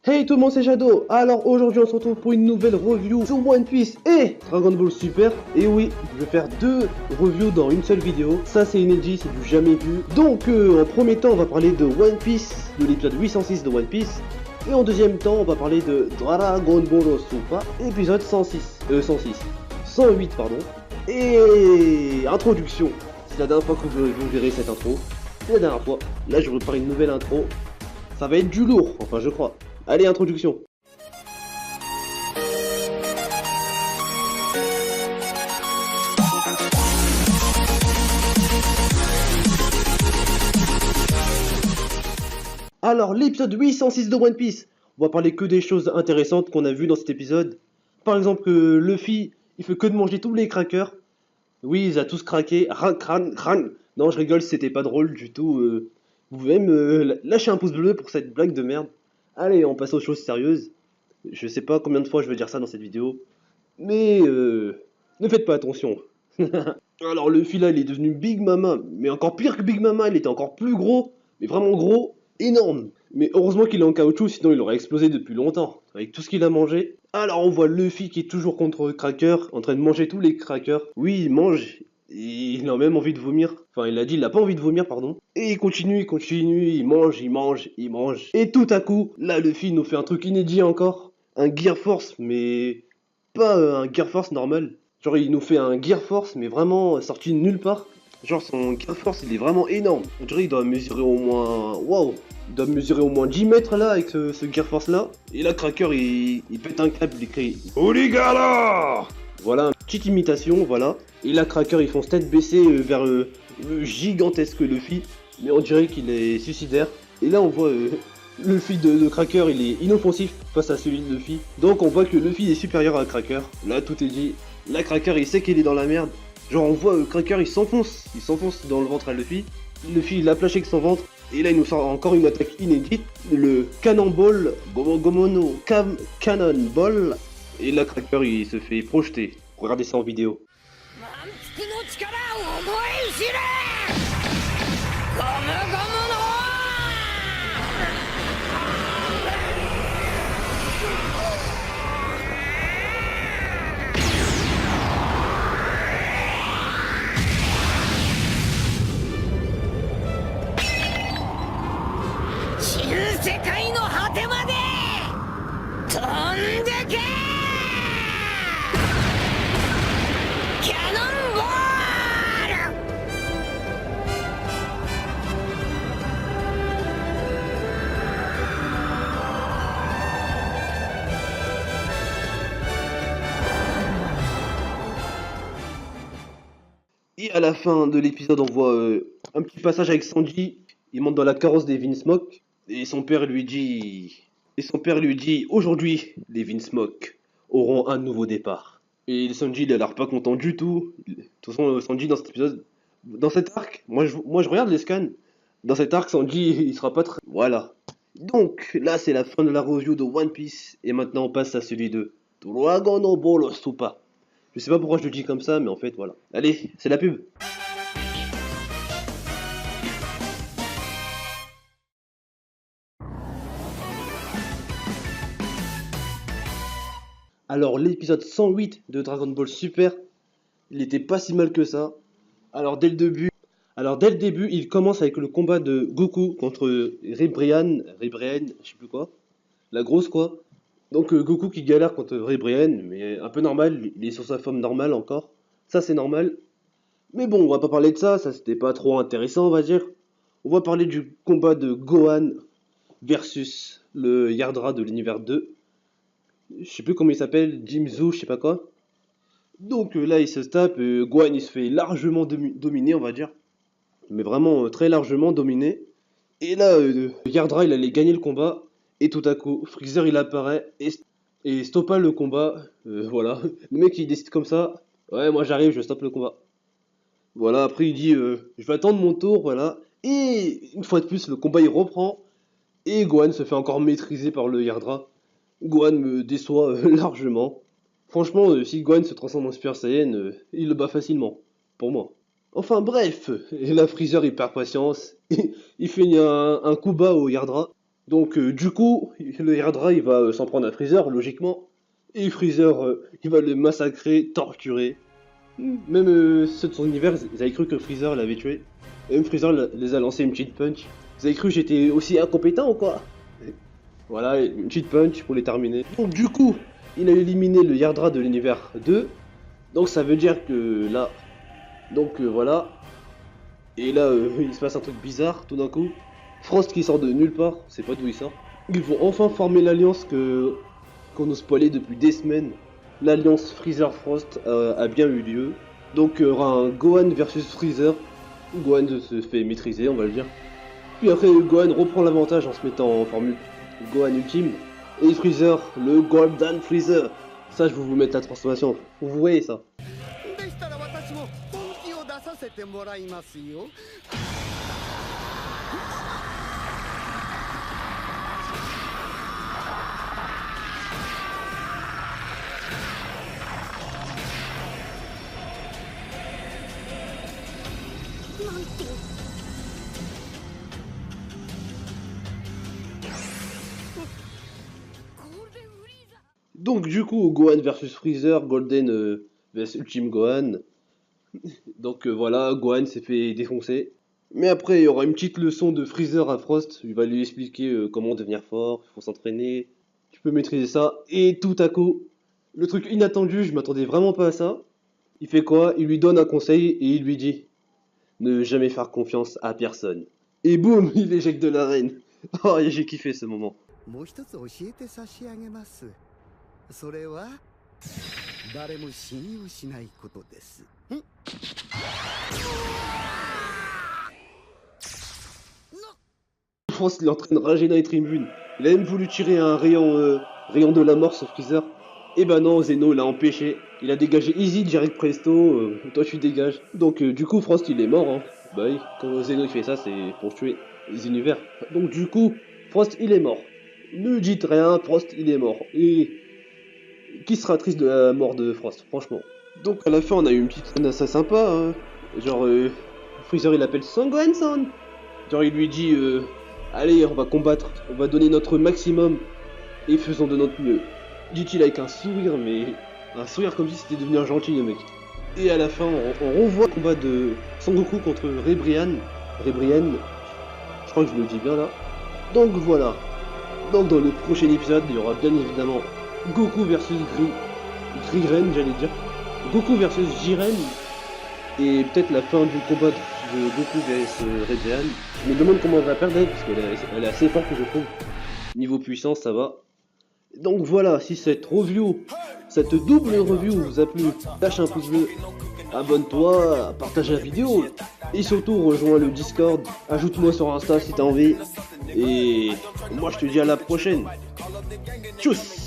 Hey tout le monde, c'est Shadow. Alors aujourd'hui on se retrouve pour une nouvelle review sur One Piece et Dragon Ball Super. Et oui, je vais faire deux reviews dans une seule vidéo. Ça c'est inédit, c'est du jamais vu. Donc en premier temps on va parler de One Piece, de l'épisode 806 de One Piece. Et en deuxième temps on va parler de Dragon Ball Super, épisode 108 pardon. Et introduction. C'est la dernière fois que vous verrez cette intro. C'est la dernière fois. Là je vous prépare une nouvelle intro. Ça va être du lourd, enfin je crois. Allez, introduction. Alors, l'épisode 806 de One Piece. On va parler que des choses intéressantes qu'on a vues dans cet épisode. Par exemple, que Luffy, il fait que de manger tous les crackers. Oui, ils a tous craqué. Non, je rigole, c'était pas drôle du tout. Vous pouvez me lâcher un pouce bleu pour cette blague de merde. Allez, on passe aux choses sérieuses. Je sais pas combien de fois je vais dire ça dans cette vidéo, mais ne faites pas attention. Alors Luffy là, il est devenu Big Mama, mais encore pire que Big Mama, il était encore plus gros, mais vraiment gros, énorme. Mais heureusement qu'il est en caoutchouc, sinon il aurait explosé depuis longtemps, avec tout ce qu'il a mangé. Alors on voit Luffy qui est toujours contre Cracker, en train de manger tous les crackers. Oui, il mange, et il a même envie de vomir. Enfin, il a dit, il a pas envie de vomir, pardon. Et il continue, il mange, il mange, il mange. Et tout à coup, là, Luffy nous fait un truc inédit encore. Un Gear Force, mais pas un Gear Force normal. Genre, il nous fait un Gear Force, mais vraiment sorti de nulle part. Genre, son Gear Force, il est vraiment énorme. On dirait qu'il doit mesurer au moins... Waouh! Il doit mesurer au moins 10 mètres, là, avec ce Gear Force, là. Et là, Cracker, il pète un câble, il crie... Oligala! Voilà, une petite imitation, voilà. Et là, Cracker, ils font tête baissée vers le gigantesque Luffy. Mais on dirait qu'il est suicidaire. Et là, on voit... Luffy de Cracker, il est inoffensif face à celui de Luffy. Donc on voit que Luffy est supérieur à Cracker. Là tout est dit. Là Cracker il sait qu'il est dans la merde. Genre on voit Cracker il s'enfonce dans le ventre à Luffy. Luffy il l'a flashé avec son ventre. Et là il nous sort encore une attaque inédite. Le Cannonball Gomono Cannonball. Et là Cracker il se fait projeter. Regardez ça en vidéo. Et à la fin de l'épisode, on voit un petit passage avec Sanji. Il monte dans la carrosse des Vinsmoke. Et son père lui dit... Aujourd'hui, les Vinsmoke auront un nouveau départ. Et Sanji, il a l'air pas content du tout. De toute façon, Sanji, dans cet épisode... Dans cet arc, moi je regarde les scans. Dans cet arc, Sanji, il sera pas très... Voilà. Donc, là, c'est la fin de la review de One Piece. Et maintenant, on passe à celui de Dragon Ball Super. Je sais pas pourquoi je le dis comme ça, mais en fait, voilà. Allez, c'est la pub. Alors, l'épisode 108 de Dragon Ball Super, il était pas si mal que ça. Alors, dès le début, il commence avec le combat de Goku contre Ribrianne, je sais plus quoi. La grosse, quoi. Donc Goku qui galère contre Ribrianne, mais un peu normal, il est sur sa forme normale encore. Ça c'est normal. Mais bon, on va pas parler de ça, c'était pas trop intéressant on va dire. On va parler du combat de Gohan versus le Yardra de l'univers 2. Je sais plus comment il s'appelle, Jimzu, je sais pas quoi. Donc là il se tape, Gohan il se fait largement dominer on va dire. Mais vraiment très largement dominé. Et là Yardra il allait gagner le combat. Et tout à coup, Freezer il apparaît et stoppa le combat. Voilà. Le mec il décide comme ça. Ouais, moi j'arrive, je stoppe le combat. Voilà, après il dit je vais attendre mon tour, voilà. Et une fois de plus, le combat il reprend. Et Gohan se fait encore maîtriser par le Yardra. Gohan me déçoit largement. Franchement, si Gohan se transforme en Super Saiyan, il le bat facilement. Pour moi. Enfin bref, et là Freezer il perd patience. Il fait un coup bas au Yardra. Donc du coup, le Yardra il va s'en prendre à Freezer, logiquement. Et Freezer, il va le massacrer, torturer. Même ceux de son univers, ils avaient cru que Freezer l'avait tué. Et même Freezer les a lancé une petite punch. Vous avez cru que j'étais aussi incompétent ou quoi? Voilà, une petite punch pour les terminer. Donc du coup, il a éliminé le Yardra de l'univers 2. Donc ça veut dire que là... Donc voilà. Et là, il se passe un truc bizarre tout d'un coup. Frost qui sort de nulle part, c'est pas d'où il sort. Ils vont enfin former l'alliance qu'on nous spoilait depuis des semaines. L'alliance Freezer-Frost a bien eu lieu. Donc il y aura un Gohan versus Freezer. Gohan se fait maîtriser, on va le dire. Puis après, Gohan reprend l'avantage en se mettant en formule Gohan Ultime. Et Freezer, le Golden Freezer. Ça, je vais vous mettre la transformation. Vous voyez ça. Donc du coup, Gohan versus Freezer, Golden vs Ultime Gohan. Donc voilà, Gohan s'est fait défoncer. Mais après, il y aura une petite leçon de Freezer à Frost. Il va lui expliquer comment devenir fort, il faut s'entraîner, tu peux maîtriser ça. Et tout à coup, le truc inattendu, je m'attendais vraiment pas à ça. Il fait quoi? Il lui donne un conseil et il lui dit ne jamais faire confiance à personne. Et boum, il éjecte de l'arène. Oh, j'ai kiffé ce moment. もう一つ教えて差し上げます。それは誰も信用しないことです。Frost il est en train de rager dans les tribunes. Il a même voulu tirer un rayon de la mort sur Freezer. Et bah non, Zeno l'a empêché. Il a dégagé easy, direct presto. Toi tu dégages. Donc du coup, Frost il est mort. Hein. Bah oui, quand Zeno il fait ça, c'est pour tuer les univers. Donc du coup, Frost il est mort. Ne dites rien, Frost il est mort. Et qui sera triste de la mort de Frost, franchement. Donc à la fin, on a eu une petite scène assez sympa. Hein. Genre, Freezer il appelle Son Gohan-san. Genre, il lui dit allez, on va combattre, on va donner notre maximum et faisons de notre mieux. Dit-il avec un sourire, mais un sourire comme si c'était devenu un gentil, le mec. Et à la fin, on revoit le combat de Sangoku contre Rebrian. Rebrian, je crois que je le dis bien là. Donc voilà. Donc dans le prochain épisode, il y aura bien évidemment Goku versus Jiren, j'allais dire. Goku versus Jiren. Et peut-être la fin du combat de Goku vs Rebrian. Je me demande comment elle va perdre, parce qu'elle est assez forte, je trouve. Niveau puissance, ça va. Donc voilà, si cette review, cette double review vous a plu, lâche un pouce bleu, abonne-toi, partage la vidéo, et surtout rejoins le Discord, ajoute-moi sur Insta si t'as envie, et moi je te dis à la prochaine. Tchuss!